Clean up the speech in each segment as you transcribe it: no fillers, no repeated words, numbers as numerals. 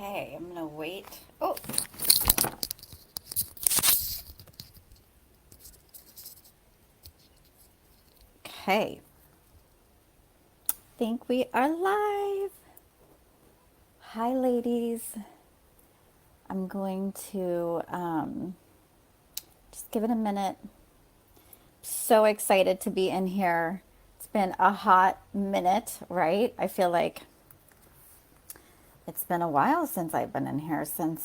Okay, I'm gonna wait. Oh, okay. Think we are live. Hi, ladies. I'm going to just give it a minute. So excited to be in here. It's been a hot minute, right? I feel like it's been a while since I've been in here, since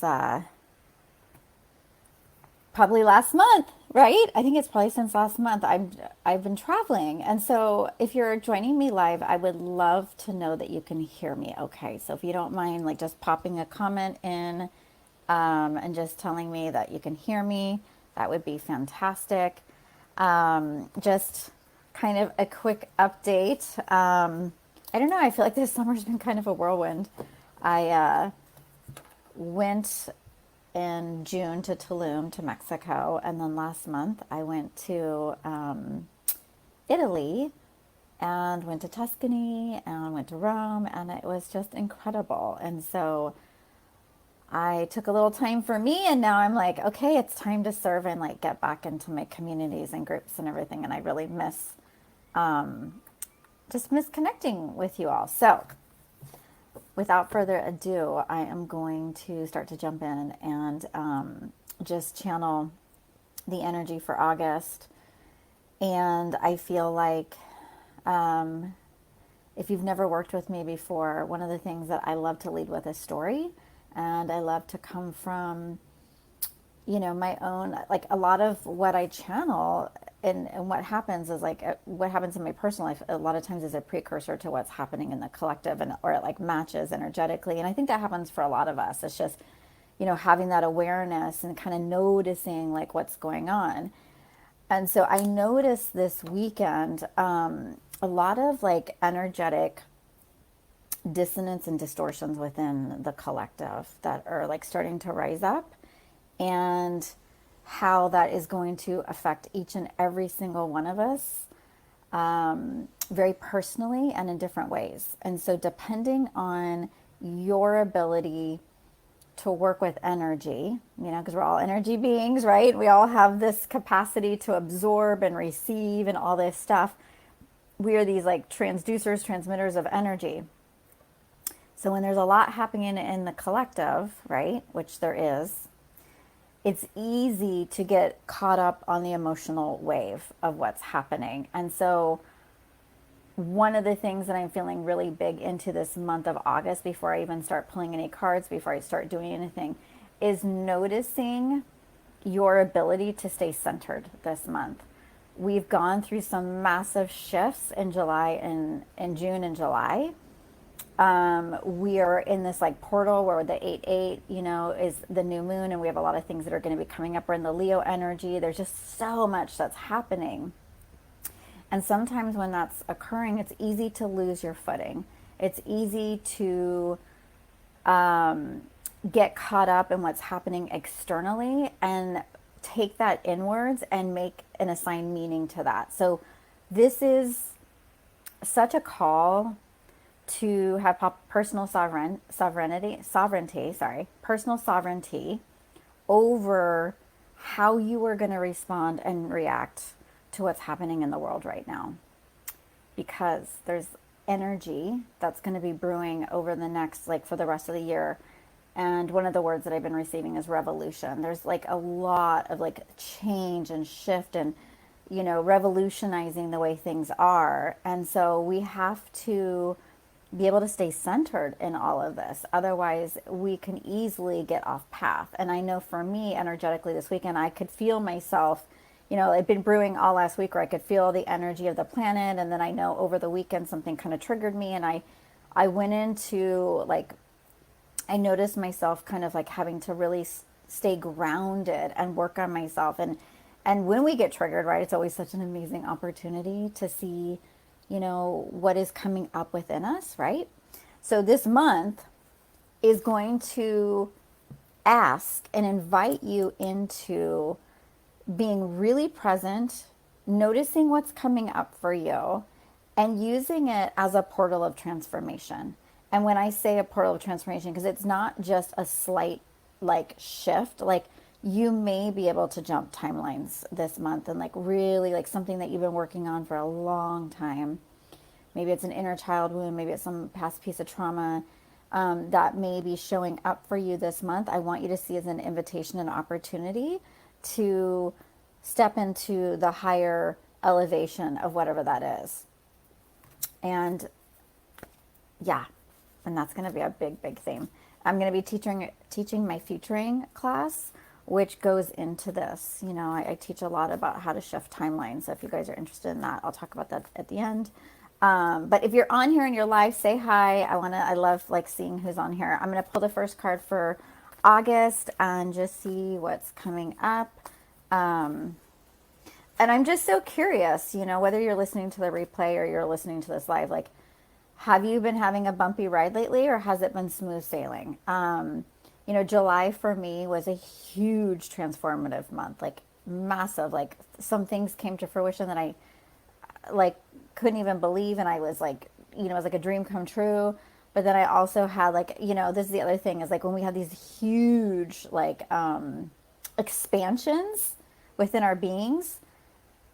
probably last month, right? I think it's probably since last month. I've been traveling. And so if you're joining me live, I would love to know that you can hear me okay. So if you don't mind like just popping a comment in and just telling me that you can hear me, that would be fantastic. Just kind of a quick update. I don't know, I feel like this summer's been kind of a whirlwind. I went in June to Tulum, to Mexico, and then last month I went to Italy and went to Tuscany and went to Rome, and it was just incredible. And so I took a little time for me, and now I'm like, okay, it's time to serve and like get back into my communities and groups and everything. And I really miss connecting with you all. So without further ado, I am going to start to jump in and just channel the energy for August. And I feel like if you've never worked with me before, one of the things that I love to lead with is story. And I love to come from, my own, like a lot of what I channel and what happens is like what happens in my personal life a lot of times is a precursor to what's happening in the collective, and or it like matches energetically. And I think that happens for a lot of us. It's just, having that awareness and kind of noticing like what's going on. And so I noticed this weekend a lot of like energetic dissonance and distortions within the collective that are like starting to rise up, and how that is going to affect each and every single one of us very personally and in different ways. And so, depending on your ability to work with energy, because we're all energy beings, right? We all have this capacity to absorb and receive and all this stuff. We are these like transducers, transmitters of energy. So when there's a lot happening in the collective, right, which there is, it's easy to get caught up on the emotional wave of what's happening. And so one of the things that I'm feeling really big into this month of August, before I even start pulling any cards, before I start doing anything, is noticing your ability to stay centered this month. We've gone through some massive shifts in July and in June and July. We are in this like portal where the 8-8, is the new moon, and we have a lot of things that are going to be coming up. We're in the Leo energy. There's just so much that's happening. And sometimes when that's occurring, it's easy to lose your footing. It's easy to get caught up in what's happening externally and take that inwards and make and assign meaning to that. So this is such a call to have personal personal sovereignty over how you are going to respond and react to what's happening in the world right now. Because there's energy that's going to be brewing over the next, like for the rest of the year. And one of the words that I've been receiving is revolution. There's like a lot of like change and shift and, revolutionizing the way things are. And so we have to be able to stay centered in all of this. Otherwise, we can easily get off path. And I know for me, energetically this weekend, I could feel myself, it'd been brewing all last week where I could feel the energy of the planet. And then I know over the weekend, something kind of triggered me. And I went into like, I noticed myself kind of like having to really stay grounded and work on myself. And when we get triggered, right, it's always such an amazing opportunity to see, what is coming up within us, right? So this month is going to ask and invite you into being really present, noticing what's coming up for you, and using it as a portal of transformation. And when I say a portal of transformation, because it's not just a slight like shift, like you may be able to jump timelines this month and like really like something that you've been working on for a long time. Maybe it's an inner child wound, maybe it's some past piece of trauma that may be showing up for you this month. I want you to see as an invitation and opportunity to step into the higher elevation of whatever that is. And yeah, and that's going to be a big, big theme. I'm going to be teaching my futuring class, which goes into this. You know, I teach a lot about how to shift timelines. So if you guys are interested in that, I'll talk about that at the end. But if you're on here in your live, say hi. I love like seeing who's on here. I'm going to pull the first card for August and just see what's coming up. And I'm just so curious, you know, whether you're listening to the replay or you're listening to this live, like, have you been having a bumpy ride lately or has it been smooth sailing? You know, July for me was a huge transformative month, like massive, like some things came to fruition that I like couldn't even believe. And I was like, you know, it was like a dream come true. But then I also had like, you know, this is the other thing is like when we have these huge like expansions within our beings,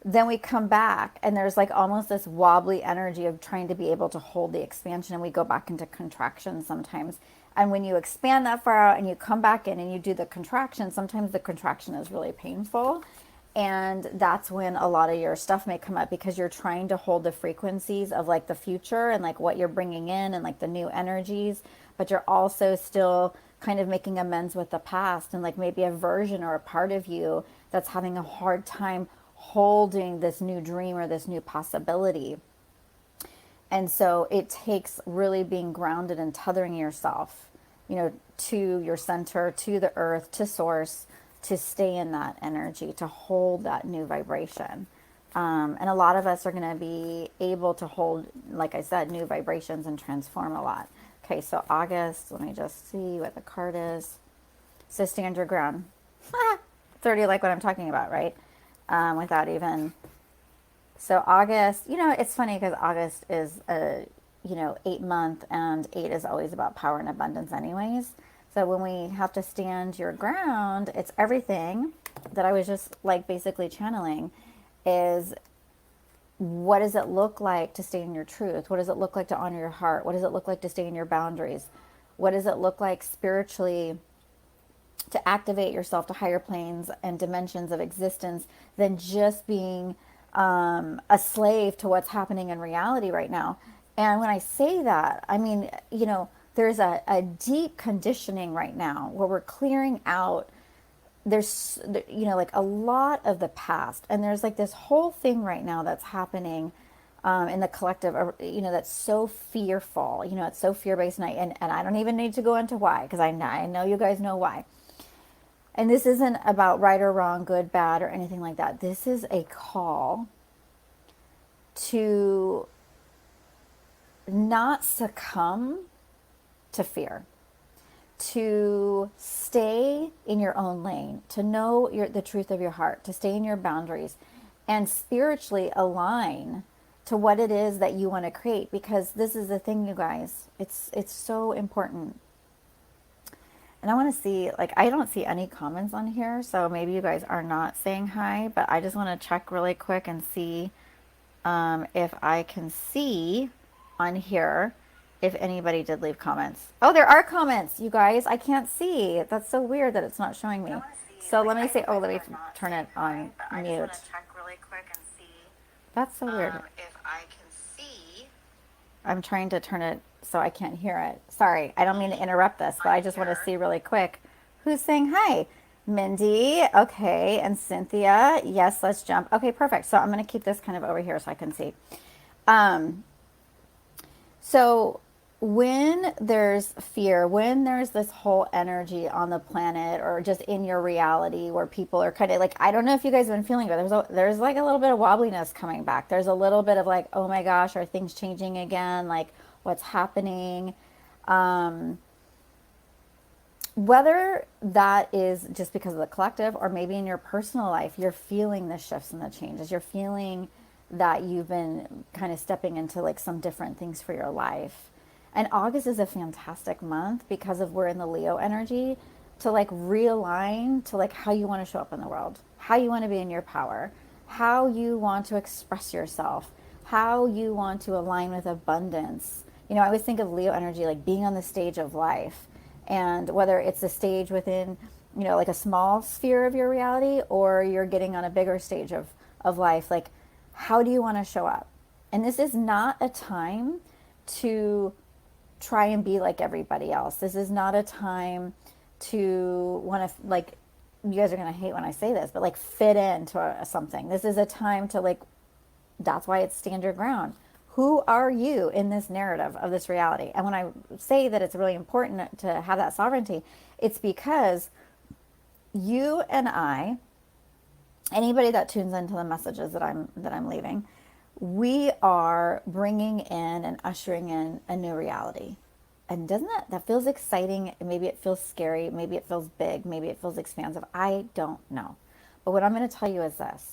then we come back and there's like almost this wobbly energy of trying to be able to hold the expansion, and we go back into contraction sometimes. And when you expand that far out and you come back in and you do the contraction, sometimes the contraction is really painful. And that's when a lot of your stuff may come up because you're trying to hold the frequencies of like the future and like what you're bringing in and like the new energies, but you're also still kind of making amends with the past and like maybe a version or a part of you that's having a hard time holding this new dream or this new possibility. And so it takes really being grounded and tethering yourself, you know, to your center, to the earth, to source, to stay in that energy, to hold that new vibration. And a lot of us are going to be able to hold, like I said, new vibrations and transform a lot. Okay, so August, let me just see what the card is. So stand your ground. 30, like what I'm talking about, right? Without even. So August, you know, it's funny because August is a, you know, 8 month, and 8 is always about power and abundance anyways. So when we have to stand your ground, it's everything that I was just like basically channeling is what does it look like to stay in your truth? What does it look like to honor your heart? What does it look like to stay in your boundaries? What does it look like spiritually to activate yourself to higher planes and dimensions of existence than just being a slave to what's happening in reality right now? And when I say that, I mean, you know, there's a deep conditioning right now where we're clearing out. There's, you know, like a lot of the past. And there's like this whole thing right now that's happening in the collective, you know, that's so fearful. You know, it's so fear-based. And I don't even need to go into why, because I know you guys know why. And this isn't about right or wrong, good, bad, or anything like that. This is a call to not succumb to fear, to stay in your own lane, to know the truth of your heart, to stay in your boundaries, and spiritually align to what it is that you want to create. Because this is the thing, you guys, it's so important. And I want to see, like, I don't see any comments on here, so maybe you guys are not saying hi, but I just want to check really quick and see if I can see on here if anybody did leave comments. Oh, there are comments, you guys. I can't see. That's so weird that it's not showing me. So let me say, oh, let me turn it on mute. I just want to check really quick and see. That's so weird. If I can see. I'm trying to turn it so I can't hear it. Sorry, I don't mean to interrupt this, but I just want to see really quick who's saying hi. Mindy, okay, and Cynthia, yes, let's jump. Okay, perfect. So I'm going to keep this kind of over here so I can see. So when there's fear, when there's this whole energy on the planet or just in your reality where people are kind of like, I don't know if you guys have been feeling it, but there's like a little bit of wobbliness coming back. There's a little bit of like, oh my gosh, are things changing again? Like, what's happening? Whether that is just because of the collective or maybe in your personal life, you're feeling the shifts and the changes. You're feeling that you've been kind of stepping into like some different things for your life. And August is a fantastic month because of we're in the Leo energy to like realign to like how you want to show up in the world, how you want to be in your power, how you want to express yourself, how you want to align with abundance. You know, I always think of Leo energy like being on the stage of life, and whether it's a stage within, you know, like a small sphere of your reality, or you're getting on a bigger stage of life, like how do you want to show up? And this is not a time to try and be like everybody else. This is not a time to want to like, you guys are going to hate when I say this, but like fit into something. This is a time to like, that's why it's stand your ground. Who are you in this narrative of this reality? And when I say that it's really important to have that sovereignty, it's because you and I, anybody that tunes into the messages that I'm leaving, we are bringing in and ushering in a new reality. And doesn't that feels exciting? Maybe it feels scary. Maybe it feels big. Maybe it feels expansive. I don't know. But what I'm going to tell you is this.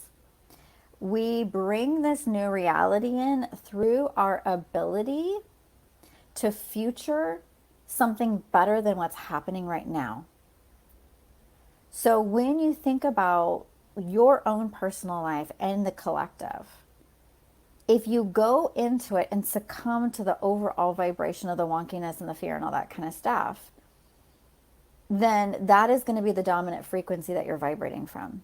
We bring this new reality in through our ability to future something better than what's happening right now. So when you think about your own personal life and the collective, if you go into it and succumb to the overall vibration of the wonkiness and the fear and all that kind of stuff, then that is going to be the dominant frequency that you're vibrating from.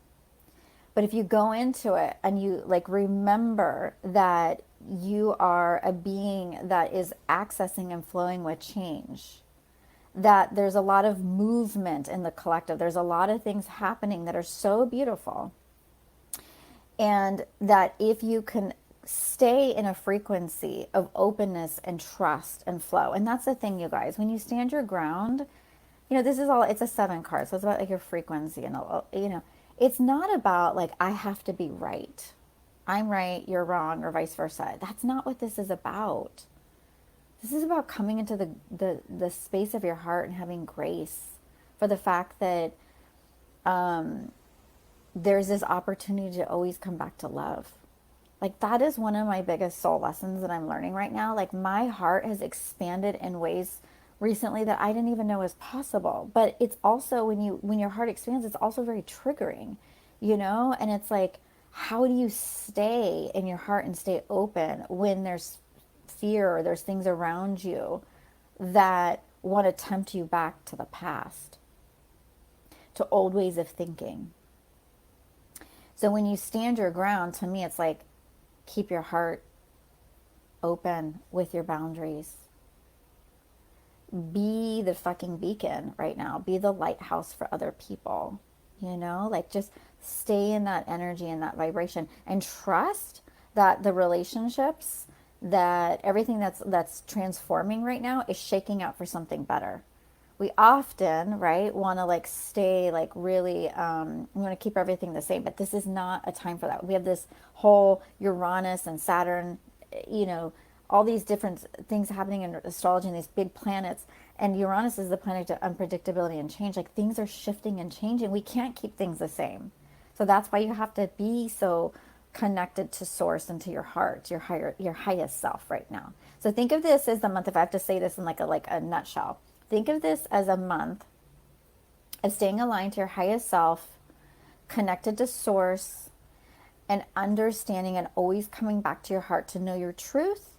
But if you go into it and you like remember that you are a being that is accessing and flowing with change, that there's a lot of movement in the collective, there's a lot of things happening that are so beautiful, and that if you can stay in a frequency of openness and trust and flow. And that's the thing, you guys, when you stand your ground, you know, this is all, it's a 7 card. So it's about like your frequency and, you know, it's not about like, I have to be right. I'm right, you're wrong, or vice versa. That's not what this is about. This is about coming into the space of your heart and having grace for the fact that there's this opportunity to always come back to love. Like that is one of my biggest soul lessons that I'm learning right now. Like my heart has expanded in ways recently that I didn't even know was possible. But it's also when your heart expands, it's also very triggering, you know? And it's like, how do you stay in your heart and stay open when there's fear or there's things around you that want to tempt you back to the past, to old ways of thinking? So when you stand your ground, to me, it's like, keep your heart open with your boundaries. Be the fucking beacon right now. Be the lighthouse for other people. You know, like just stay in that energy and that vibration and trust that the relationships, that everything that's transforming right now is shaking out for something better. We often, right, want to like stay like really, we want to keep everything the same, but this is not a time for that. We have this whole Uranus and Saturn, you know, all these different things happening in astrology and these big planets. And Uranus is the planet of unpredictability and change. Like things are shifting and changing. We can't keep things the same. So that's why you have to be so connected to source and to your heart, your highest self right now. So think of this as the month, if I have to say this in like a nutshell, think of this as a month of staying aligned to your highest self, connected to source, and understanding and always coming back to your heart to know your truth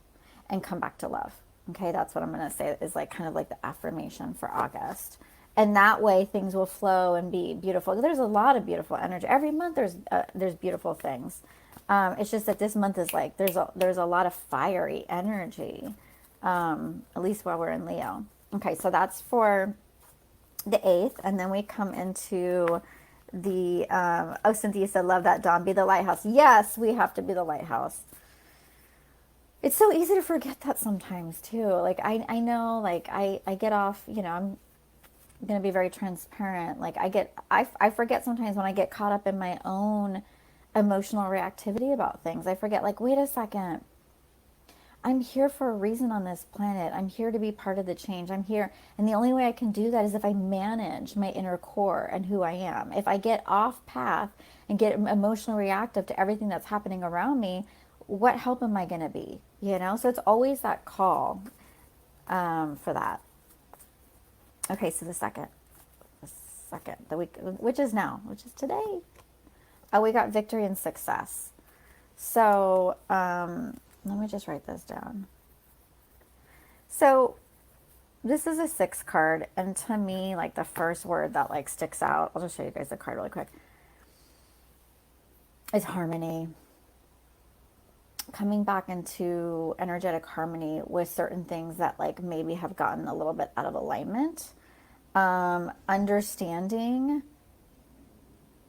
and come back to love. Okay, that's what I'm going to say is like kind of like the affirmation for August. And that way things will flow and be beautiful. There's a lot of beautiful energy. Every month there's beautiful things. It's just that this month is like there's a lot of fiery energy, at least while we're in Leo. Okay, so that's for the 8th, and then we come into the oh, Cynthia said, love that, Dawn, be the lighthouse. Yes, we have to be the lighthouse. It's so easy to forget that sometimes too. Like I know, like I get off, you know, I'm gonna be very transparent. Like I forget sometimes when I get caught up in my own emotional reactivity about things. I forget, like, wait a second, I'm here for a reason on this planet. I'm here to be part of the change. I'm here. And the only way I can do that is if I manage my inner core and who I am. If I get off path and get emotionally reactive to everything that's happening around me, what help am I going to be? You know? So it's always that call. for that. Okay, so the week, which is today. Oh, we got victory and success. So let me just write this down. So this is a 6 card, and to me, like the first word that like sticks out, I'll just show you guys the card really quick, is harmony. Coming back into energetic harmony with certain things that like maybe have gotten a little bit out of alignment. Understanding,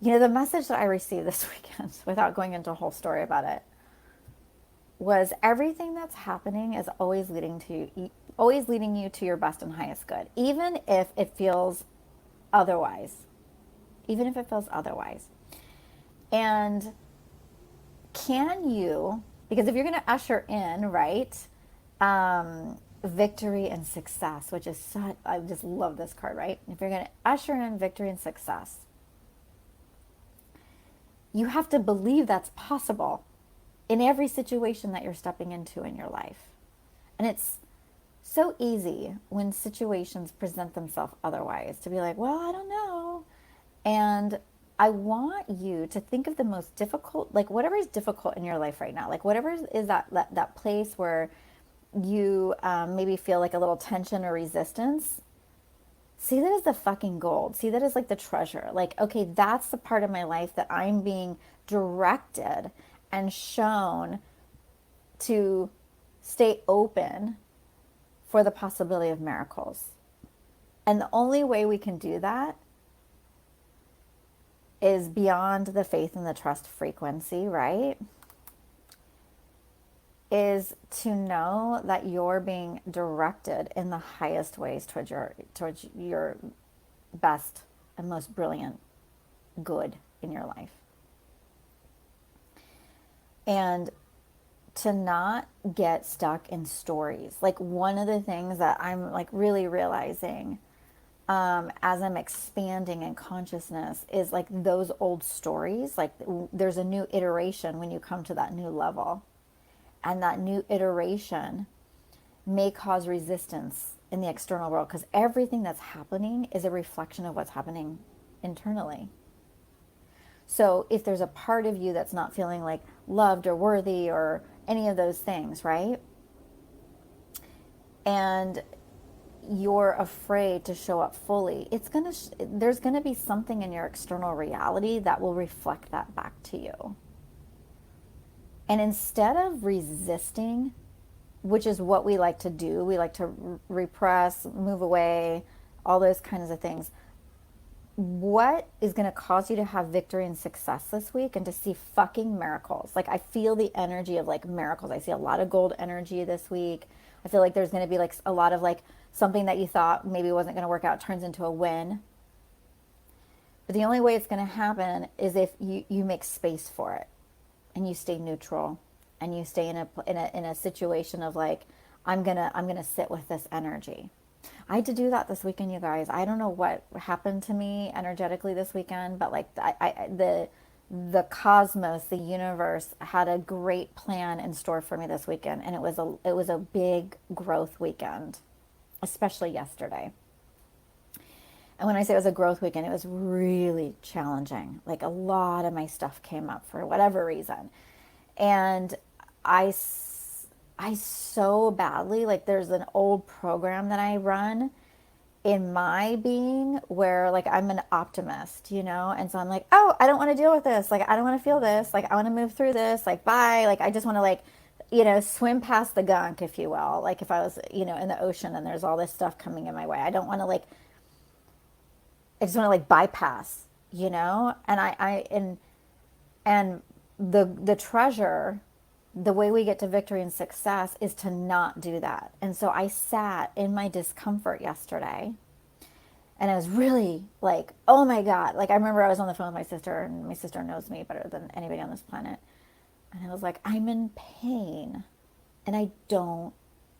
the message that I received this weekend, without going into a whole story about it, was everything that's happening is always leading you to your best and highest good, even if it feels otherwise. Even if it feels otherwise. And can you, because if you're going to usher in, right, victory and success, which is such, I just love this card, right? If you're going to usher in victory and success, you have to believe that's possible in every situation that you're stepping into in your life. And it's so easy when situations present themselves otherwise to be like, well, I don't know. And I want you to think of the most difficult, like whatever is difficult in your life right now, like whatever is that place where you maybe feel like a little tension or resistance. See that as the fucking gold. See that as like the treasure. Like, okay, that's the part of my life that I'm being directed and shown to stay open for the possibility of miracles. And the only way we can do that is beyond the faith and the trust frequency, right? Is to know that you're being directed in the highest ways towards your best and most brilliant good in your life. And to not get stuck in stories. Like one of the things that I'm like really realizing as I'm expanding in consciousness is like those old stories, like there's a new iteration when you come to that new level. And that new iteration may cause resistance in the external world because everything that's happening is a reflection of what's happening internally. So if there's a part of you that's not feeling like loved or worthy or any of those things, right? And you're afraid to show up fully, there's going to be something in your external reality that will reflect that back to you. And instead of resisting, which is what we like to do, we like to repress, move away, all those kinds of things. What is going to cause you to have victory and success this week and to see fucking miracles? Like I feel the energy of like miracles. I see a lot of gold energy this week. I feel like there's going to be like a lot of like something that you thought maybe wasn't going to work out turns into a win. But the only way it's going to happen is if you make space for it. And you stay neutral, and you stay in a situation of like, I'm gonna sit with this energy. I had to do that this weekend, you guys. I don't know what happened to me energetically this weekend, but like the cosmos, the universe had a great plan in store for me this weekend, and it was a big growth weekend, especially yesterday. And when I say it was a growth weekend, it was really challenging. Like a lot of my stuff came up for whatever reason. And I so badly, like there's an old program that I run in my being where like I'm an optimist, And so I'm like, oh, I don't want to deal with this. Like, I don't want to feel this. Like, I want to move through this. Like, bye. Like, I just want to like, swim past the gunk, if you will. Like if I was, in the ocean and there's all this stuff coming in my way. I don't want to like, I just want to like bypass, and and the treasure, the way we get to victory and success is to not do that. And so I sat in my discomfort yesterday and I was really like, oh my God. Like I remember I was on the phone with my sister, and my sister knows me better than anybody on this planet. And I was like, I'm in pain and I don't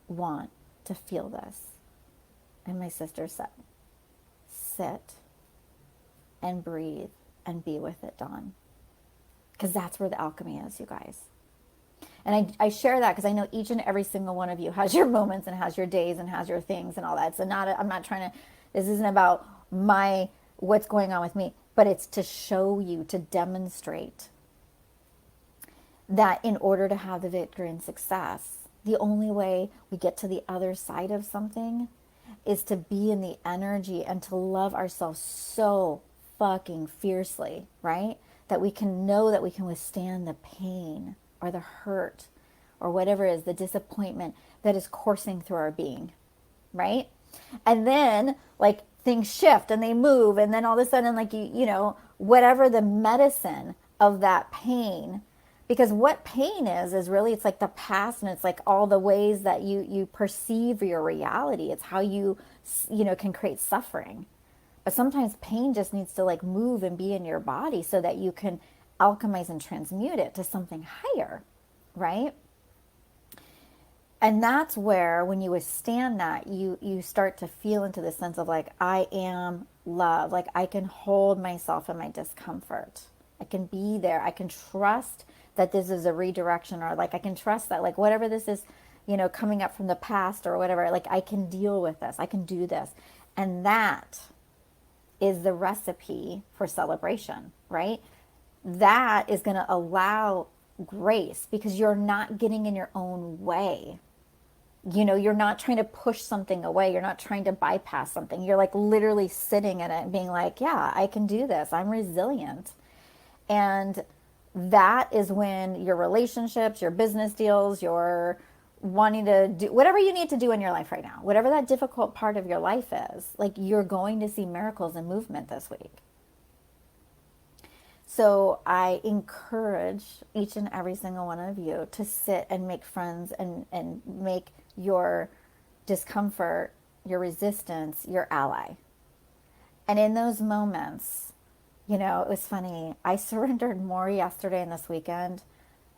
want to feel this. And my sister said, sit and breathe and be with it, Dawn. Because that's where the alchemy is, you guys. And I share that because I know each and every single one of you has your moments and has your days and has your things and all that. So I'm not trying to, this isn't about what's going on with me, but it's to show you, to demonstrate that in order to have the victory and success, the only way we get to the other side of something is to be in the energy and to love ourselves so fucking fiercely, right? That we can know that we can withstand the pain or the hurt or whatever it is, the disappointment that is coursing through our being, right? And then like things shift and they move, and then all of a sudden, like you know, whatever the medicine of that pain, because what pain is really, it's like the past, and it's like all the ways that you perceive your reality. It's how you know, can create suffering. But sometimes pain just needs to like move and be in your body so that you can alchemize and transmute it to something higher, right? And that's where, when you withstand that, you start to feel into the sense of like, I am love. Like I can hold myself in my discomfort. I can be there. I can trust that this is a redirection, or like I can trust that like whatever this is, you know, coming up from the past or whatever, like I can deal with this. I can do this. And that is the recipe for celebration, right? That is going to allow grace because you're not getting in your own way. You know, you're not trying to push something away. You're not trying to bypass something. You're like literally sitting in it and being like, yeah, I can do this. I'm resilient. And that is when your relationships, your business deals, your wanting to do whatever you need to do in your life right now, whatever that difficult part of your life is, like you're going to see miracles and movement this week. So I encourage each and every single one of you to sit and make friends and make your discomfort, your resistance, your ally. And in those moments, you know, it was funny. I surrendered more yesterday and this weekend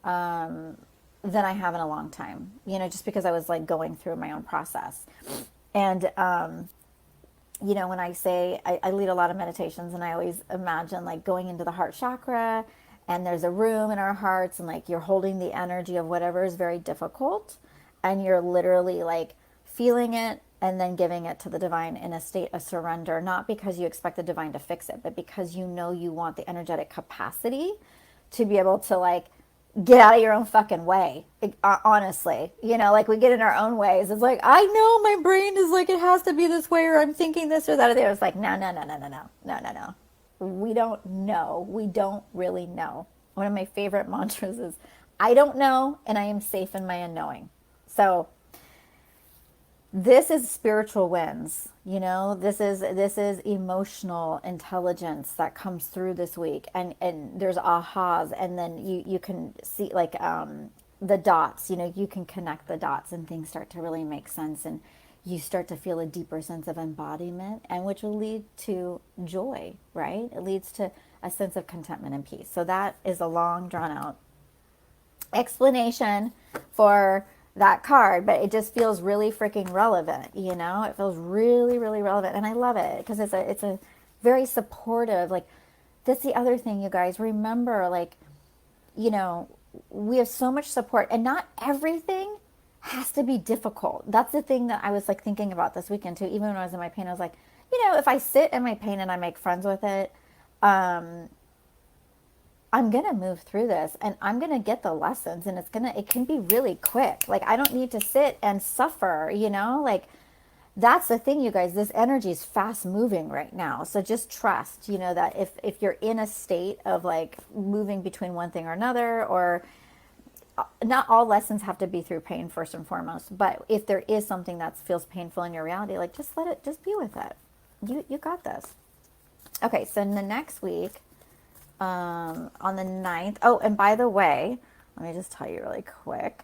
than I have in a long time, you know, just because I was like going through my own process. And, you know, when I say I lead a lot of meditations, and I always imagine like going into the heart chakra, and there's a room in our hearts, and like you're holding the energy of whatever is very difficult, and you're literally like feeling it and then giving it to the divine in a state of surrender, not because you expect the divine to fix it, but because you know you want the energetic capacity to be able to like get out of your own fucking way. Honestly, you know, like we get in our own ways. It's like, I know my brain is like, it has to be this way, or I'm thinking this or that or the other. It's like, no, no, no, no, no, no, no, no, no. We don't know. We don't really know. One of my favorite mantras is, I don't know, and I am safe in my unknowing. So this is spiritual wins, you know, this is emotional intelligence that comes through this week, and there's ahas, and then you can see like the dots, you know, you can connect the dots and things start to really make sense, and you start to feel a deeper sense of embodiment, and which will lead to joy, right? It leads to a sense of contentment and peace. So that is a long drawn out explanation for that card, but it just feels really freaking relevant, you know? It feels really, really relevant, and I love it because it's a very supportive, like, that's the other thing, you guys. Remember, like, you know, we have so much support, and not everything has to be difficult. That's the thing that I was like thinking about this weekend too. Even when I was in my pain, I was like, you know, if I sit in my pain and I make friends with it, I'm going to move through this, and I'm going to get the lessons, and it can be really quick. Like, I don't need to sit and suffer, you know, like that's the thing, you guys, this energy is fast moving right now. So just trust, you know, that if you're in a state of like moving between one thing or another, or not all lessons have to be through pain first and foremost, but if there is something that feels painful in your reality, like just let it, just be with it. You got this. Okay. So in the next week, on the 9th. Oh, and by the way, let me just tell you really quick.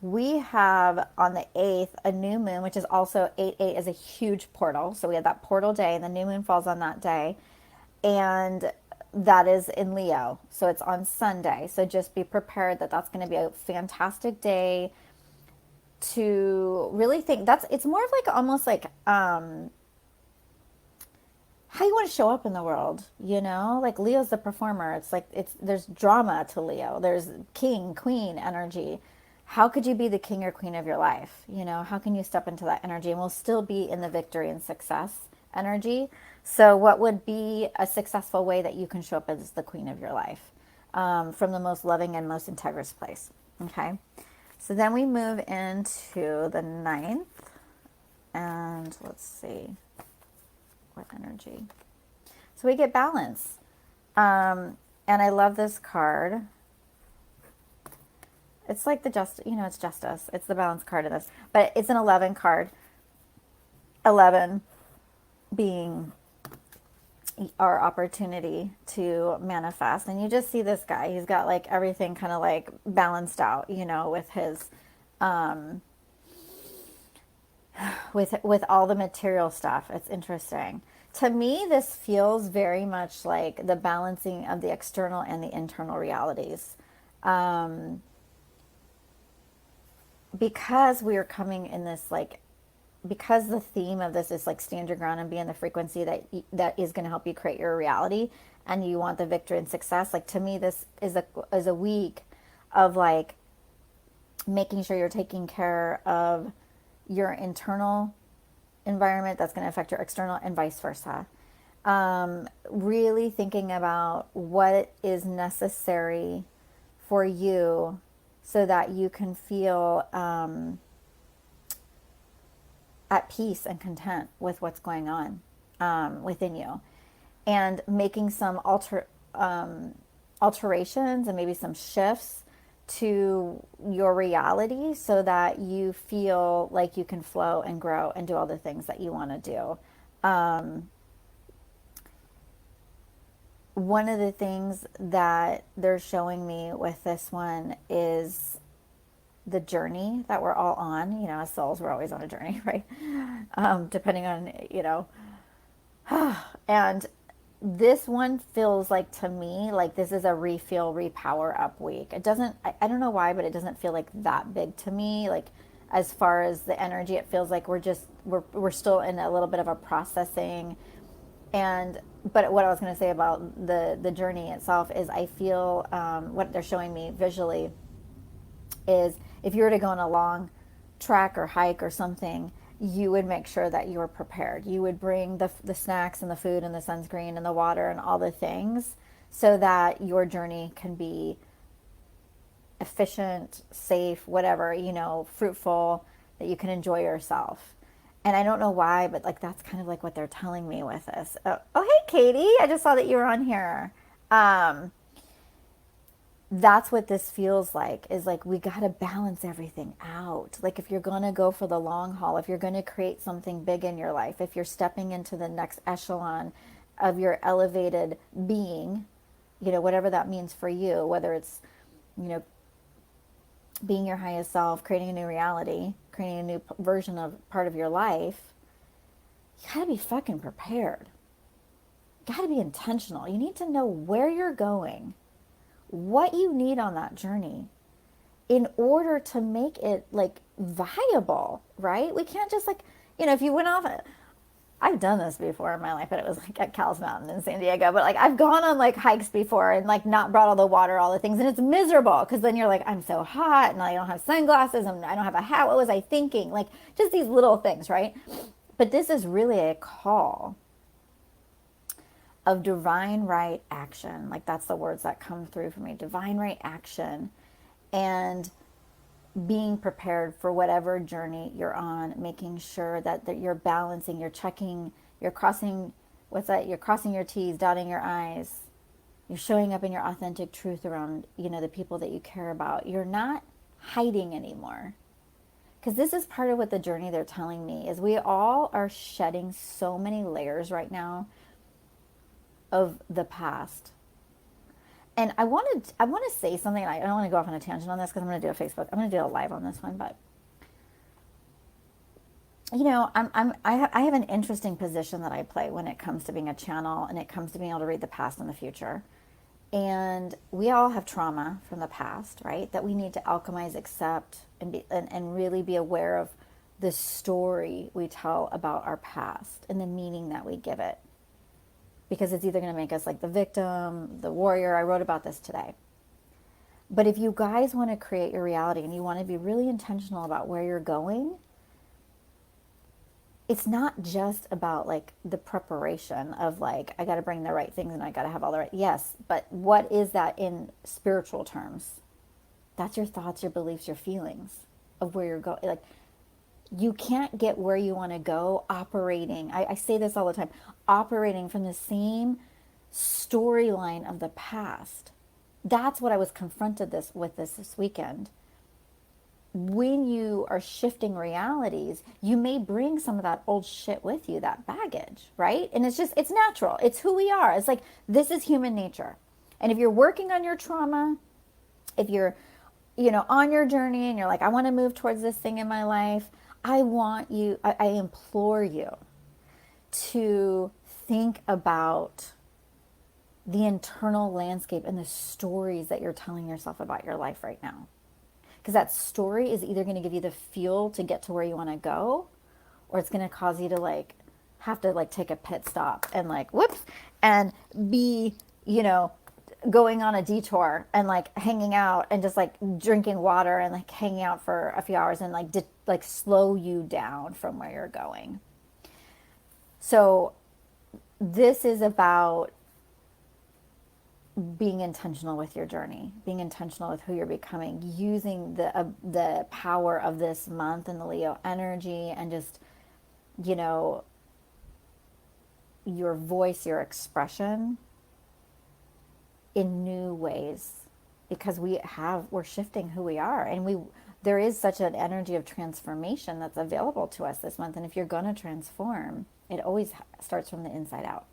We have on the 8th a new moon, which is also 8/8 is a huge portal. So we have that portal day, and the new moon falls on that day. And that is in Leo. So it's on Sunday. So just be prepared that that's going to be a fantastic day to really think. It's more of like almost like how you want to show up in the world, you know? Like Leo's the performer. It's like there's drama to Leo. There's king, queen energy. how could you be the king or queen of your life? You know, how can you step into that energy and we'll still be in the victory and success energy? So, what would be a successful way that you can show up as the queen of your life from the most loving and most integrous place? Okay. So then we move into the ninth, and let's see what energy. So we get balance. And I love this card. It's like it's justice. It's the balance card in this. But it's an 11 card. 11 being our opportunity to manifest. And you just see this guy. He's got like everything kind of like balanced out, with his with all the material stuff. It's interesting. To me, this feels very much like the balancing of the external and the internal realities. Because we are coming in this because the theme of this is like stand your ground and be in the frequency that is going to help you create your reality, and you want the victory and success. Like, to me, this is a week of like making sure you're taking care of your internal environment that's going to affect your external, and vice versa. Really thinking about what is necessary for you so that you can feel at peace and content with what's going on within you, and making some alterations and maybe some shifts to your reality so that you feel like you can flow and grow and do all the things that you want to do. One of the things that they're showing me with this one is the journey that we're all on. As souls, we're always on a journey, right? Depending on, and this one feels like, to me, like this is a refuel, repower up week. It doesn't, I don't know why, but it doesn't feel like that big to me. Like, as far as the energy, it feels like we're still in a little bit of a processing. But what I was going to say about the journey itself is, I feel what they're showing me visually is, if you were to go on a long trek or hike or something, you would make sure that you were prepared. You would bring the snacks and the food and the sunscreen and the water and all the things so that your journey can be efficient, safe, whatever, fruitful, that you can enjoy yourself. And I don't know why, but like that's kind of like what they're telling me with this. Oh, hey, Katie, I just saw that you were on here. That's what this feels like, is like we got to balance everything out. Like, if you're going to go for the long haul, if you're going to create something big in your life, if you're stepping into the next echelon of your elevated being, whatever that means for you, whether it's, being your highest self, creating a new reality, creating a new version of part of your life, you got to be fucking prepared. You got to be intentional. You need to know where you're going, what you need on that journey in order to make it like viable, right? We can't just if you went off, I've done this before in my life, but it was like at Cowles Mountain in San Diego. But like, I've gone on like hikes before and like not brought all the water, all the things. And it's miserable because then you're like, I'm so hot and I don't have sunglasses and I don't have a hat. What was I thinking? Like, just these little things, right? But this is really a call of divine right action. Like, that's the words that come through for me. Divine right action. And being prepared for whatever journey you're on, making sure that you're balancing, you're checking, you're crossing, you're crossing your T's, dotting your I's. You're showing up in your authentic truth around, the people that you care about. You're not hiding anymore. Because this is part of what the journey they're telling me is, we all are shedding so many layers right now of the past. And I want to say something. I don't want to go off on a tangent on this because I'm going to do a Facebook. I'm going to do a live on this one. But I have an interesting position that I play when it comes to being a channel and it comes to being able to read the past and the future. And we all have trauma from the past, right? That we need to alchemize, accept, and really be aware of the story we tell about our past and the meaning that we give it. Because it's either going to make us like the victim, the warrior. I wrote about this today. But if you guys want to create your reality and you want to be really intentional about where you're going, it's not just about like the preparation of like, I got to bring the right things and I got to have all the right, yes, but what is that in spiritual terms? That's your thoughts, your beliefs, your feelings of where you're going. Like, you can't get where you want to go operating. I say this all the time, operating from the same storyline of the past. That's what I was confronted with this weekend. When you are shifting realities, you may bring some of that old shit with you, that baggage, right? And it's natural. It's who we are. It's like, this is human nature. And if you're working on your trauma, if you're, on your journey and you're like, I want to move towards this thing in my life, I implore you to think about the internal landscape and the stories that you're telling yourself about your life right now. Because that story is either going to give you the fuel to get to where you want to go, or it's going to cause you to like have to like take a pit stop and like whoops and be, going on a detour and like hanging out and just like drinking water and like hanging out for a few hours and like slow you down from where you're going. So this is about being intentional with your journey, being intentional with who you're becoming, using the power of this month and the Leo energy, and just, your voice, your expression in new ways, because we're shifting who we are, and there is such an energy of transformation that's available to us this month. And if you're going to transform, it always starts from the inside out.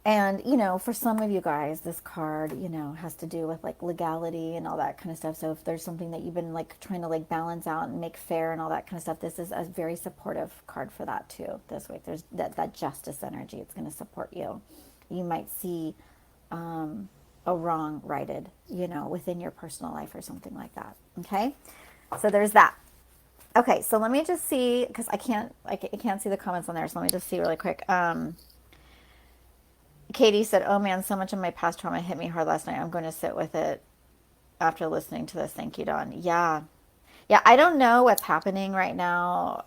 And, for some of you guys, this card, has to do with like legality and all that kind of stuff. So if there's something that you've been like trying to like balance out and make fair and all that kind of stuff, this is a very supportive card for that too this week. There's that justice energy. It's going to support you. You might see a wrong righted, within your personal life or something like that. Okay. So there's that. Okay. So let me just see, because I can't see the comments on there. So let me just see really quick. Katie said, oh man, so much of my past trauma hit me hard last night. I'm going to sit with it after listening to this. Thank you, Dawn. Yeah. Yeah, I don't know what's happening right now.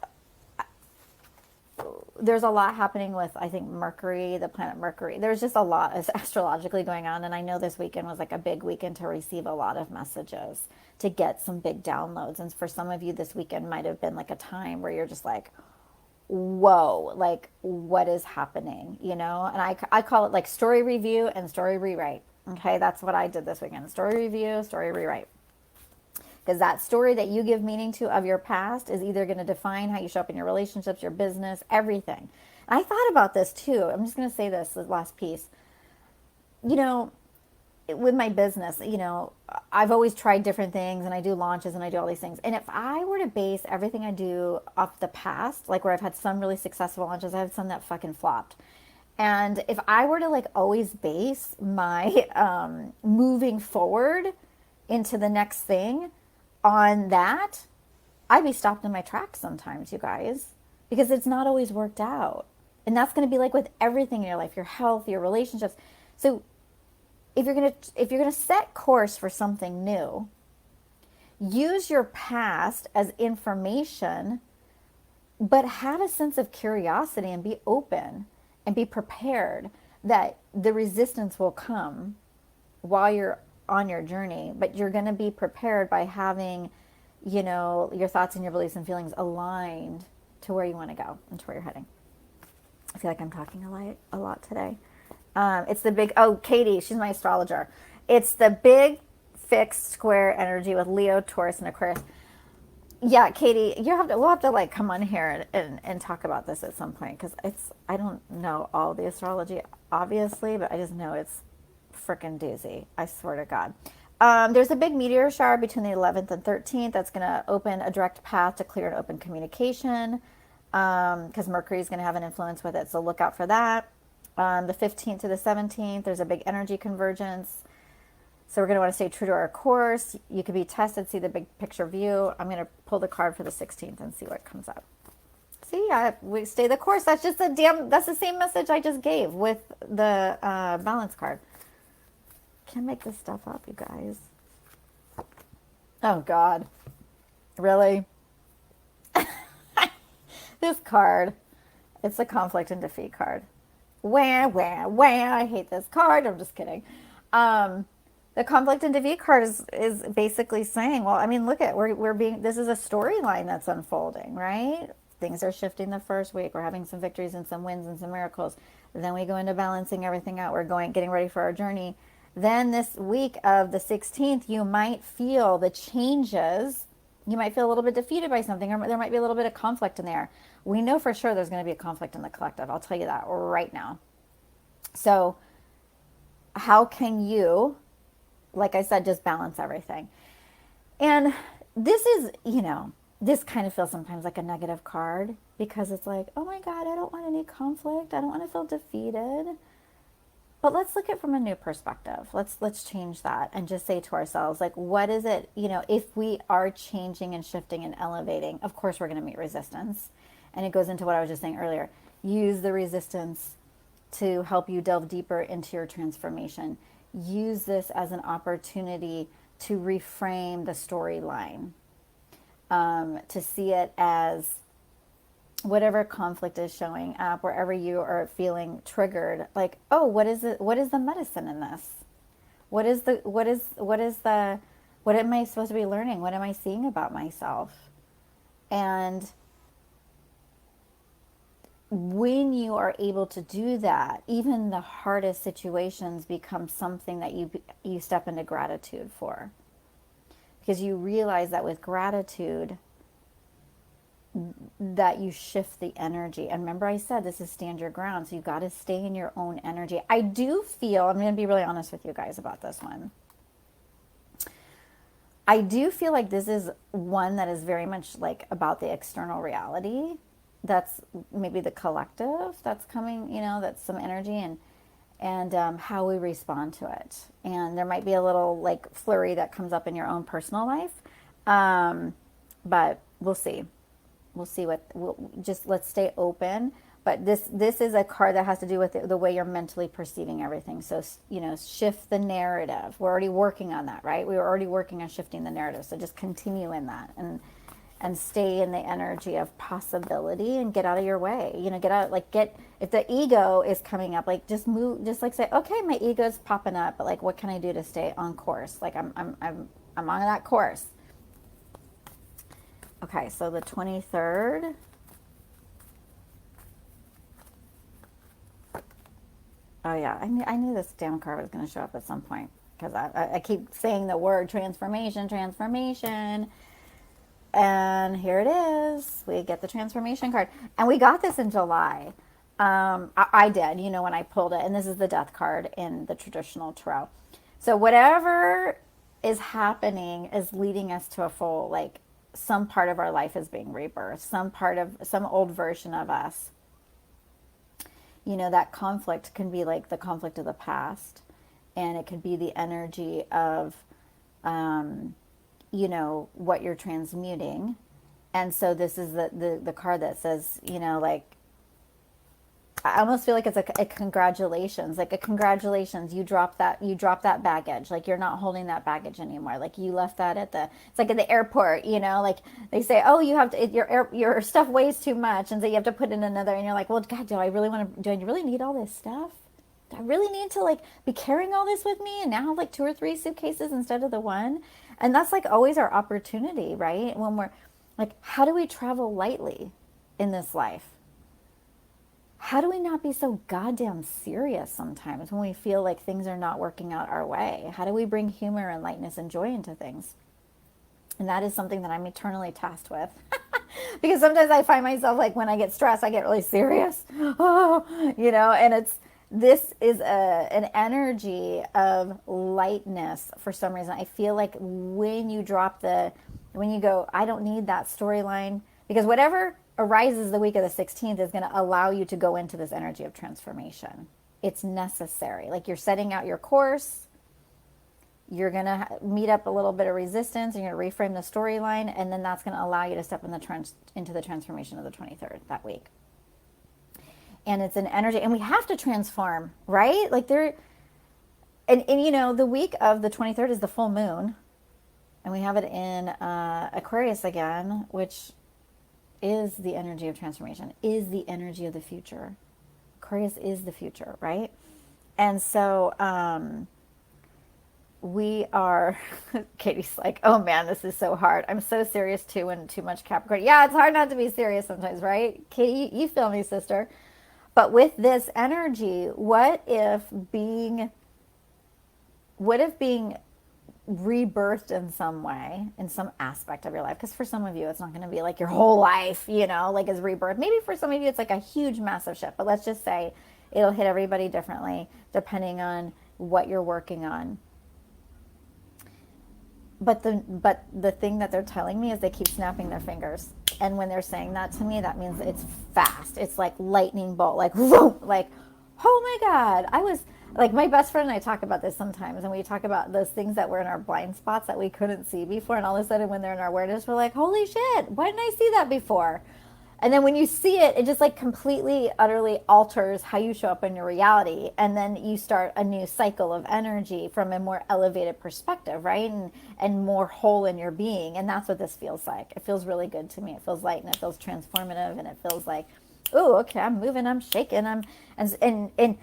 There's a lot happening with, I think, Mercury, the planet Mercury. There's just a lot astrologically going on. And I know this weekend was like a big weekend to receive a lot of messages, to get some big downloads. And for some of you, this weekend might have been like a time where you're just like, whoa, like what is happening, and I call it like story review and story rewrite. Okay, that's what I did this weekend. Story review, story rewrite. Because that story that you give meaning to of your past is either going to define how you show up in your relationships, your business, everything. And I thought about this too. I'm just going to say this last piece. With my business, I've always tried different things, and I do launches and I do all these things. And if I were to base everything I do off the past, like where I've had some really successful launches, I had some that fucking flopped. And if I were to like always base my moving forward into the next thing on that, I'd be stopped in my tracks sometimes, you guys, because it's not always worked out. And that's going to be like with everything in your life, your health, your relationships. So if you're going to set course for something new, use your past as information, but have a sense of curiosity and be open and be prepared that the resistance will come while you're on your journey, but you're going to be prepared by having, your thoughts and your beliefs and feelings aligned to where you want to go and to where you're heading. I feel like I'm talking a lot today. It's the big, Katie, she's my astrologer. It's the big fixed square energy with Leo, Taurus, and Aquarius. Yeah, Katie, we'll have to like come on here and talk about this at some point, because I don't know all the astrology, obviously, but I just know it's freaking doozy. I swear to God. There's a big meteor shower between the 11th and 13th that's going to open a direct path to clear and open communication, because Mercury is going to have an influence with it. So look out for that. The 15th to the 17th, there's a big energy convergence. So we're going to want to stay true to our course. You could be tested, see the big picture view. I'm going to pull the card for the 16th and see what comes up. See, we stay the course. That's just that's the same message I just gave with the balance card. Can't make this stuff up, you guys. Oh, God. Really? This card. It's a conflict and defeat card. Wah, wah, wah. I hate this card. I'm just kidding. The conflict and defeat card is basically saying, well, I mean, look at, we're being, this is a storyline that's unfolding, right? Things are shifting the first week. We're having some victories and some wins and some miracles. Then we go into balancing everything out. We're getting ready for our journey. Then this week of the 16th, you might feel the changes. You might feel a little bit defeated by something, or there might be a little bit of conflict in there. We know for sure there's going to be a conflict in the collective. I'll tell you that right now. So how can you, like I said, just balance everything? And this is, this kind of feels sometimes like a negative card, because it's like, oh my God, I don't want any conflict. I don't want to feel defeated. But let's look at it from a new perspective. Let's change that and just say to ourselves, like, what is it, if we are changing and shifting and elevating, of course we're going to meet resistance. And it goes into what I was just saying earlier. Use the resistance to help you delve deeper into your transformation. Use this as an opportunity to reframe the storyline, to see it as whatever conflict is showing up, wherever you are feeling triggered, like, oh, what is it? What is the medicine in this? What am I supposed to be learning? What am I seeing about myself? And when you are able to do that, even the hardest situations become something that you step into gratitude for. Because you realize that with gratitude, that you shift the energy. And remember, I said this is stand your ground, so you got to stay in your own energy. I do feel, I'm going to be really honest with you guys about this one. I do feel like this is one that is very much like about the external reality. That's maybe the collective that's coming, that's some energy, and how we respond to it. And there might be a little like flurry that comes up in your own personal life. But we'll see. We'll see let's stay open. But this is a card that has to do with the way you're mentally perceiving everything. So, shift the narrative. We're already working on that, right? We were already working on shifting the narrative. So just continue in that and stay in the energy of possibility and get out of your way. If the ego is coming up, like just move, just like say, okay, my ego is popping up, but like, what can I do to stay on course? Like I'm on that course. Okay, so the 23rd. Oh yeah, I knew this damn card was going to show up at some point, because I keep saying the word transformation. And here it is. We get the transformation card. And we got this in July. I did, when I pulled it. And this is the death card in the traditional tarot. So whatever is happening is leading us to a full, like, some part of our life is being rebirthed. Some old version of us. That conflict can be like the conflict of the past. And it could be the energy of, what you're transmuting. And so this is the card that says, like, I almost feel like it's a congratulations, you dropped that baggage. Like, you're not holding that baggage anymore. Like, you left that it's like at the airport, like they say, oh, you have to, your stuff weighs too much. And so you have to put in another, and you're like, well, God, do I really need all this stuff? Do I really need to like be carrying all this with me? And now have like 2 or 3 suitcases instead of the one? And that's like always our opportunity, right? When we're like, how do we travel lightly in this life? How do we not be so goddamn serious sometimes when we feel like things are not working out our way? How do we bring humor and lightness and joy into things? And that is something that I'm eternally tasked with. Because sometimes I find myself like, when I get stressed, I get really serious. And this is an energy of lightness for some reason. I feel like when you go, I don't need that storyline, because whatever arises the week of the 16th is going to allow you to go into this energy of transformation. It's necessary. Like, you're setting out your course. You're going to meet up a little bit of resistance, and you're going to reframe the storyline, and then that's going to allow you to step into the transformation of the 23rd that week. And it's an energy, and we have to transform, right? Like, And you know, the week of the 23rd is the full moon, and we have it in Aquarius again, which is the energy of transformation, is the energy of the future. Aquarius is the future, right? And so we are, Katie's like, oh man, this is so hard. I'm so serious too, and too much Capricorn. Yeah, it's hard not to be serious sometimes, right? Katie, you feel me, sister. But with this energy, what if being rebirthed in some way, in some aspect of your life? Because for some of you, it's not going to be like your whole life, you know, like is rebirth. Maybe for some of you, it's like a huge, massive shift. But let's just say it'll hit everybody differently depending on what you're working on. But the thing that they're telling me is they keep snapping their fingers. And when they're saying that to me, that means it's fast. It's like lightning bolt, like whoop, like, oh my God. I was like, my best friend and I talk about this sometimes, and we talk about those things that were in our blind spots that we couldn't see before, and all of a sudden when they're in our awareness, we're like, holy shit, why didn't I see that before? And then when you see it, it just like completely, utterly alters how you show up in your reality. And then you start a new cycle of energy from a more elevated perspective, right? And more whole in your being. And that's what this feels like. It feels really good to me. It feels light and it feels transformative, and it feels like, oh, okay, I'm moving, I'm shaking, and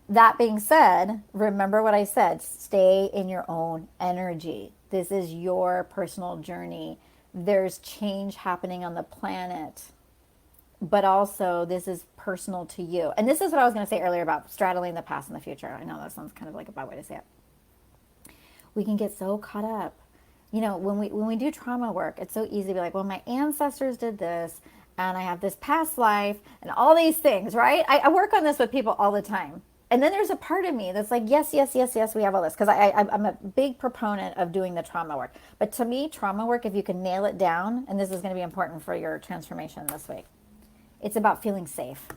that being said, remember what I said, stay in your own energy. This is your personal journey. There's change happening on the planet, but also this is personal to you. And this is what I was going to say earlier about straddling the past and the future. I know that sounds kind of like a bad way to say it. We can get so caught up. You know, when we do trauma work, it's so easy to be like, well, my ancestors did this, and I have this past life, and all these things, right? I work on this with people all the time. And then there's a part of me that's like, yes, yes, yes, yes, we have all this. Because I'm a big proponent of doing the trauma work. But to me, trauma work, if you can nail it down, and this is going to be important for your transformation this week, it's about feeling safe.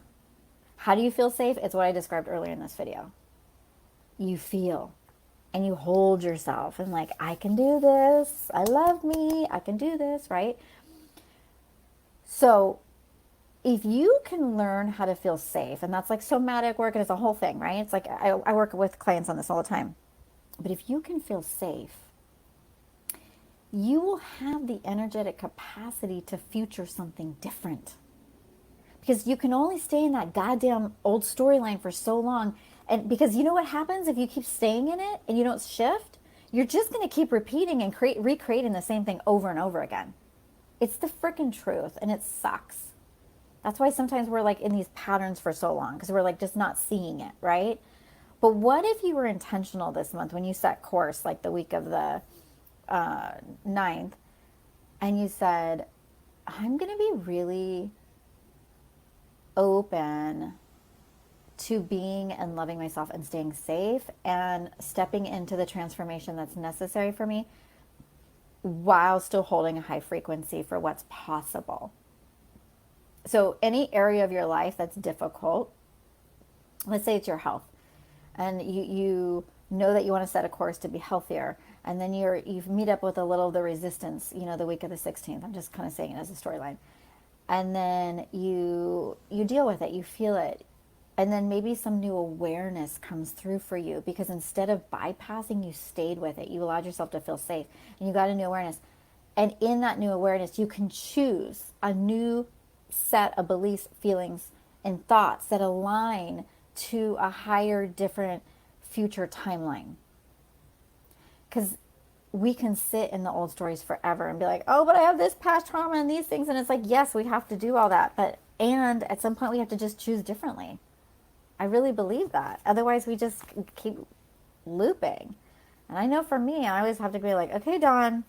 How do you feel safe? It's what I described earlier in this video. You feel and you hold yourself and like, I can do this. I love me. I can do this, right? So if you can learn how to feel safe, and that's like somatic work, and it's a whole thing, right? It's like I work with clients on this all the time. But if you can feel safe, you will have the energetic capacity to future something different. Because you can only stay in that goddamn old storyline for so long. And because you know what happens if you keep staying in it and you don't shift? You're just going to keep repeating and recreating the same thing over and over again. It's the freaking truth, and it sucks. That's why sometimes we're like in these patterns for so long, because we're like just not seeing it, right? But what if you were intentional this month when you set course, like the week of the 9th, and you said, I'm going to be really open to being and loving myself and staying safe and stepping into the transformation that's necessary for me while still holding a high frequency for what's possible. So any area of your life that's difficult, let's say it's your health, and you know that you want to set a course to be healthier, and then you meet up with a little of the resistance, you know, the week of the 16th. I'm just kind of saying it as a storyline. And then you deal with it, you feel it. And then maybe some new awareness comes through for you, because instead of bypassing, you stayed with it. You allowed yourself to feel safe, and you got a new awareness. And in that new awareness, you can choose a new set of beliefs, feelings, and thoughts that align to a higher, different future timeline. Because we can sit in the old stories forever and be like, oh, but I have this past trauma and these things. And it's like, yes, we have to do all that. And at some point we have to just choose differently. I really believe that. Otherwise we just keep looping. And I know for me, I always have to be like, okay, Dawn,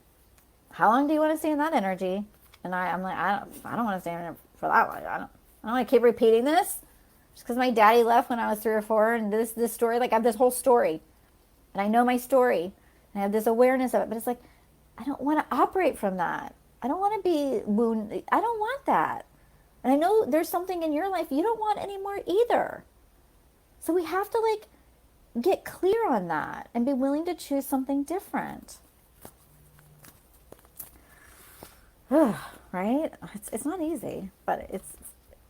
how long do you want to stay in that energy? And I'm like, I don't want to stay in it for that long. I don't want to keep repeating this just because my daddy left when I was 3 or 4, and this story, like I have this whole story, and I know my story, and I have this awareness of it. But it's like, I don't want to operate from that. I don't want to be wounded. I don't want that. And I know there's something in your life you don't want anymore either. So we have to like get clear on that and be willing to choose something different. Right? It's not easy, but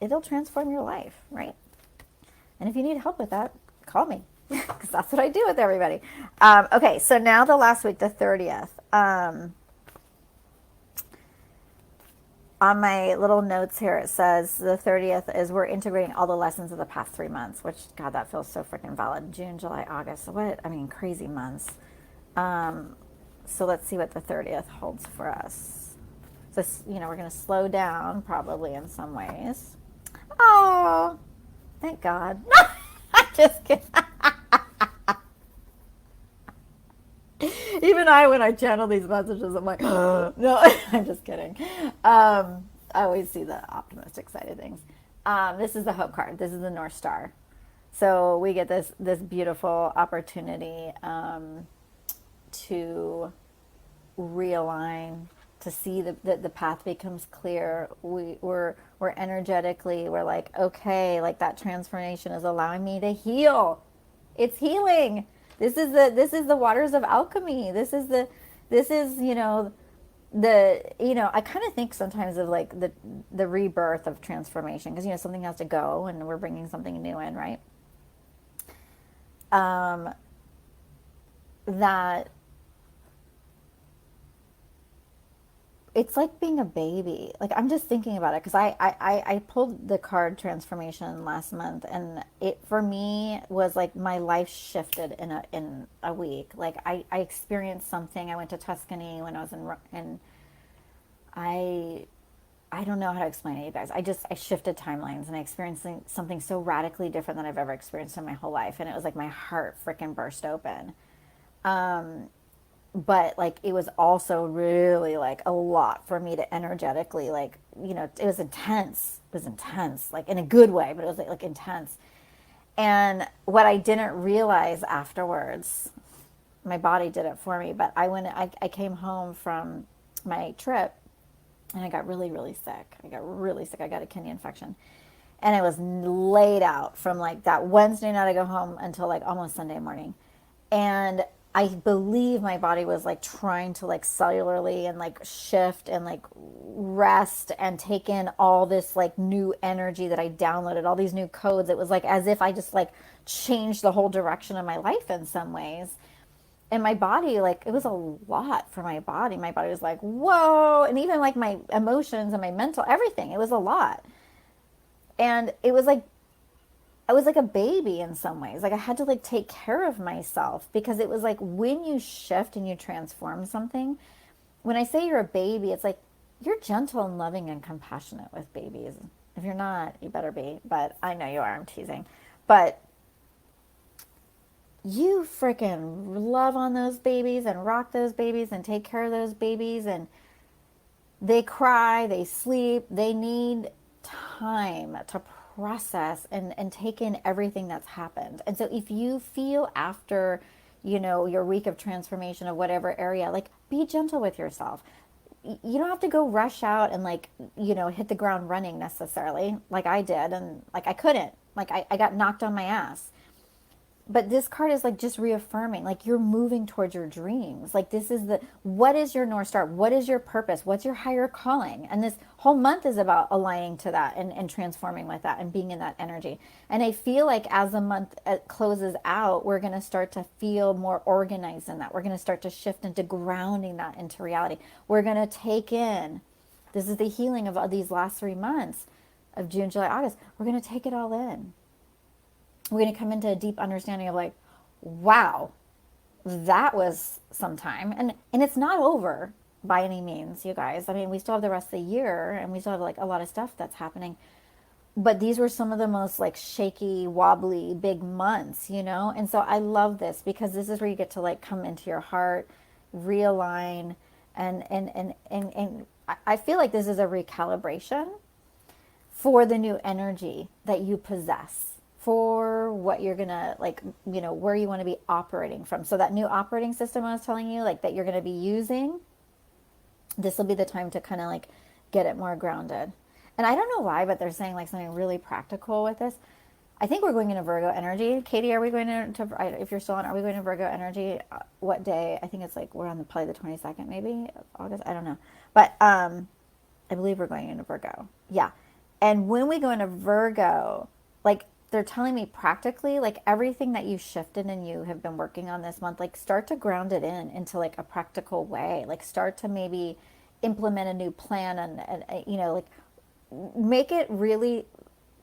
it'll transform your life, right? And if you need help with that, call me. because that's what I do with everybody. Okay, so now the last week, the 30th. On my little notes here, it says the 30th is we're integrating all the lessons of the past 3 months, which, God, that feels so freaking valid. June, July, August. What? I mean, crazy months. So let's see what the 30th holds for us. So, we're going to slow down probably in some ways. Oh, thank God. I'm just kidding. Even when I channel these messages, I'm like, no, I'm just kidding. I always see the optimistic side of things. This is the Hope card. This is the North Star. So we get this beautiful opportunity to realign, to see the path becomes clear. We're energetically, we're like, okay, like that transformation is allowing me to heal. It's healing. This is the waters of alchemy. This is I kind of think sometimes of like the rebirth of transformation, because something has to go and we're bringing something new in, right? That it's like being a baby. Like, I'm just thinking about it because I pulled the card transformation last month, and it for me was like my life shifted in a week. Like, I experienced something. I went to Tuscany when I was in I I don't know how to explain it, you guys. I shifted timelines, and I experienced something so radically different than I've ever experienced in my whole life, and it was like my heart freaking burst open. But like it was also really like a lot for me to energetically, like, it was intense. It was intense, like in a good way, but it was like intense. And what I didn't realize afterwards, my body did it for me, but I came home from my trip, and I got really, really sick. I got really sick. I got a kidney infection. And I was laid out from like that Wednesday night I go home until like almost Sunday morning. And I believe my body was like trying to like cellularly and like shift and like rest and take in all this like new energy that I downloaded, all these new codes. It was like as if I just like changed the whole direction of my life in some ways. And my body, like, it was a lot for my body. My body was like, whoa. And even like my emotions and my mental, everything, it was a lot. And it was like, I was like a baby in some ways. Like, I had to like take care of myself, because it was like when you shift and you transform something, when I say you're a baby, it's like you're gentle and loving and compassionate with babies. If you're not, you better be. But I know you are. I'm teasing. But you freaking love on those babies and rock those babies and take care of those babies, and they cry, they sleep, they need time to process and take in everything that's happened. And so if you feel after, your week of transformation of whatever area, like, be gentle with yourself. You don't have to go rush out and like, hit the ground running necessarily, like I did. And like, I couldn't, like, I got knocked on my ass. But this card is like just reaffirming, like, you're moving towards your dreams. Like, what is your North Star? What is your purpose? What's your higher calling? And this whole month is about aligning to that and transforming with that and being in that energy. And I feel like as the month closes out, we're going to start to feel more organized in that. We're going to start to shift into grounding that into reality. We're going to take in, this is the healing of these last 3 months of June, July, August. We're going to take it all in. We're going to come into a deep understanding of like, wow, that was some time. And it's not over by any means, you guys. I mean, we still have the rest of the year, and we still have like a lot of stuff that's happening. But these were some of the most like shaky, wobbly, big months, And so I love this, because this is where you get to like come into your heart, realign, and I feel like this is a recalibration for the new energy that you possess, for what you're gonna like, where you want to be operating from. So that new operating system I was telling you, like, that you're gonna be using, this will be the time to kind of like get it more grounded. And I don't know why, but they're saying like something really practical with this. I think we're going into Virgo energy. Katie, are we going into, if you're still on, are we going to Virgo energy? What day? I think it's like, we're on probably the 22nd, maybe, of August. I don't know. But I believe we're going into Virgo. Yeah. And when we go into Virgo, like, they're telling me practically, like everything that you shifted and you have been working on this month, like start to ground it in into like a practical way. Like start to maybe implement a new plan and you know, like make it really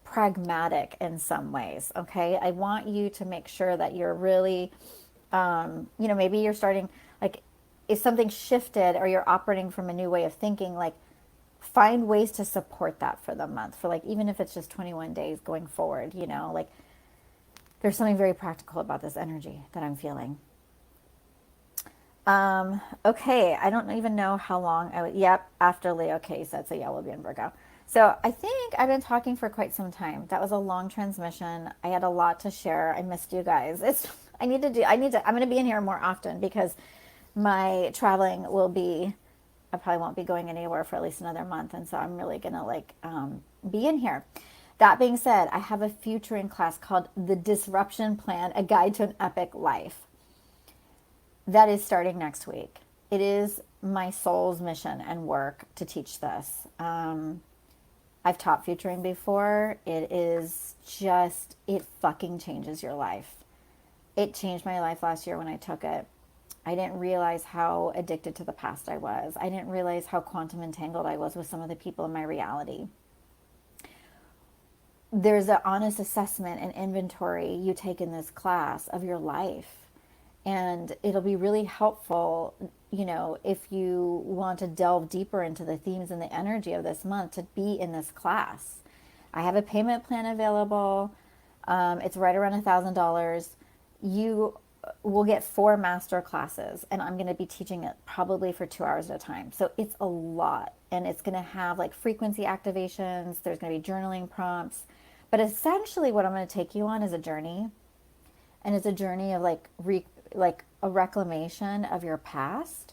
pragmatic in some ways. Okay. I want you to make sure that you're really, you know, maybe you're starting like if something shifted or you're operating from a new way of thinking, like find ways to support that for the month, for like even if it's just 21 days going forward, you know, like there's something very practical about this energy that I'm feeling. Okay, I don't even know how long I would. Yep, after Leo K said so. Yeah, we'll be in Virgo. So I think I've been talking for quite some time. That was a long transmission. I had a lot to share. I missed you guys. It's I need to do. I need to. I'm going to be in here more often because my traveling will be. I probably won't be going anywhere for at least another month, and so I'm really gonna like be in here. That being said, I have a futuring class called The Disruption Plan: A Guide to an Epic Life that is starting next week. It is my soul's mission and work to teach this. I've taught futuring before. It is just, it fucking changes your life. It changed my life last year when I took it. I didn't realize how addicted to the past I was. I didn't realize how quantum entangled I was with some of the people in my reality. There's an honest assessment and inventory you take in this class of your life. And it'll be really helpful, you know, if you want to delve deeper into the themes and the energy of this month to be in this class. I have a payment plan available. It's right around $1,000. You will get 4 master classes, and I'm going to be teaching it probably for 2 hours at a time. So it's a lot, and it's going to have like frequency activations. There's going to be journaling prompts. But essentially, what I'm going to take you on is a journey, and it's a journey of like a reclamation of your past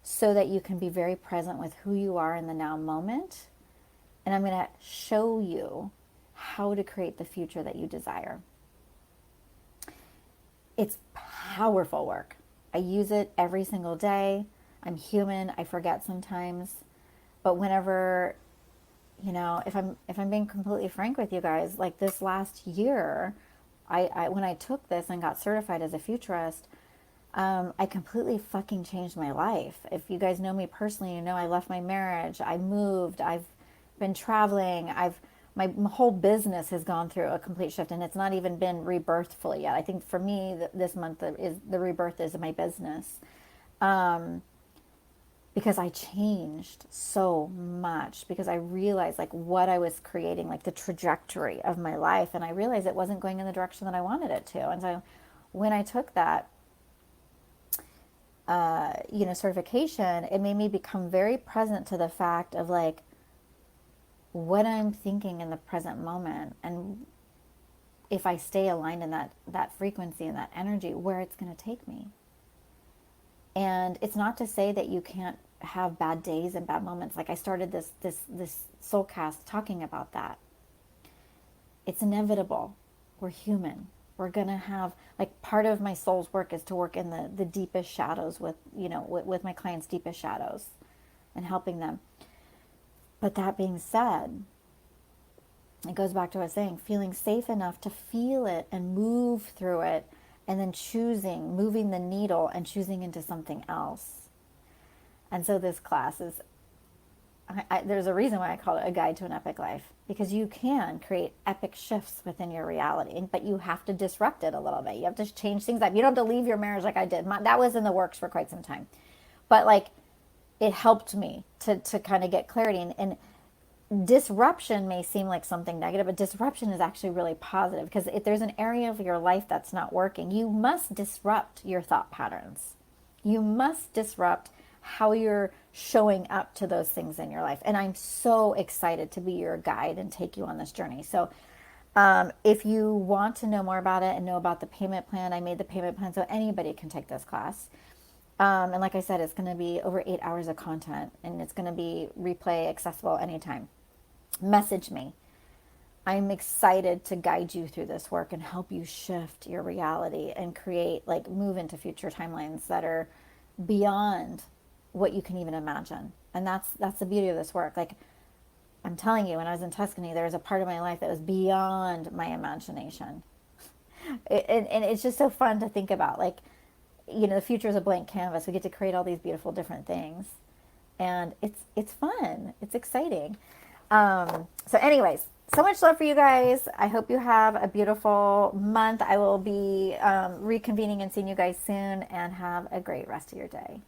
so that you can be very present with who you are in the now moment. And I'm going to show you how to create the future that you desire. It's powerful work. I use it every single day. I'm human. I forget sometimes. But whenever, you know, if I'm being completely frank with you guys, like this last year, I when I took this and got certified as a futurist, I completely fucking changed my life. If you guys know me personally, you know I left my marriage. I moved. I've been traveling. My whole business has gone through a complete shift, and it's not even been rebirthed fully yet. I think for me, this month is the rebirth is my business. Because I changed so much, because I realized like what I was creating, like the trajectory of my life, and I realized it wasn't going in the direction that I wanted it to. And so when I took that you know, certification, it made me become very present to the fact of like what I'm thinking in the present moment, and if I stay aligned in that frequency and that energy, where it's going to take me. And it's not to say that you can't have bad days and bad moments. Like I started this soul cast talking about that. It's inevitable. We're human. We're gonna have, like, part of my soul's work is to work in the deepest shadows with, you know, with my clients' deepest shadows and helping them. But that being said, it goes back to what I was saying, feeling safe enough to feel it and move through it, and then moving the needle and choosing into something else. And so this class is, there's a reason why I call it a guide to an epic life, because you can create epic shifts within your reality, but you have to disrupt it a little bit. You have to change things up. You don't have to leave your marriage like I did. That was in the works for quite some time. But like, it helped me to kind of get clarity. And disruption may seem like something negative, but disruption is actually really positive, because if there's an area of your life that's not working, you must disrupt your thought patterns. You must disrupt how you're showing up to those things in your life. And I'm so excited to be your guide and take you on this journey. So if you want to know more about it and know about the payment plan, I made the payment plan so anybody can take this class. And like I said, it's going to be over 8 hours of content, and it's going to be replay accessible anytime. Message me. I'm excited to guide you through this work and help you shift your reality and create, like, move into future timelines that are beyond what you can even imagine. And that's the beauty of this work. Like, I'm telling you, when I was in Tuscany, there was a part of my life that was beyond my imagination. And it's just so fun to think about. Like, the future is a blank canvas. We get to create all these beautiful different things, and it's fun. It's exciting. So, anyways, so much love for you guys. I hope you have a beautiful month. I will be reconvening and seeing you guys soon, and have a great rest of your day.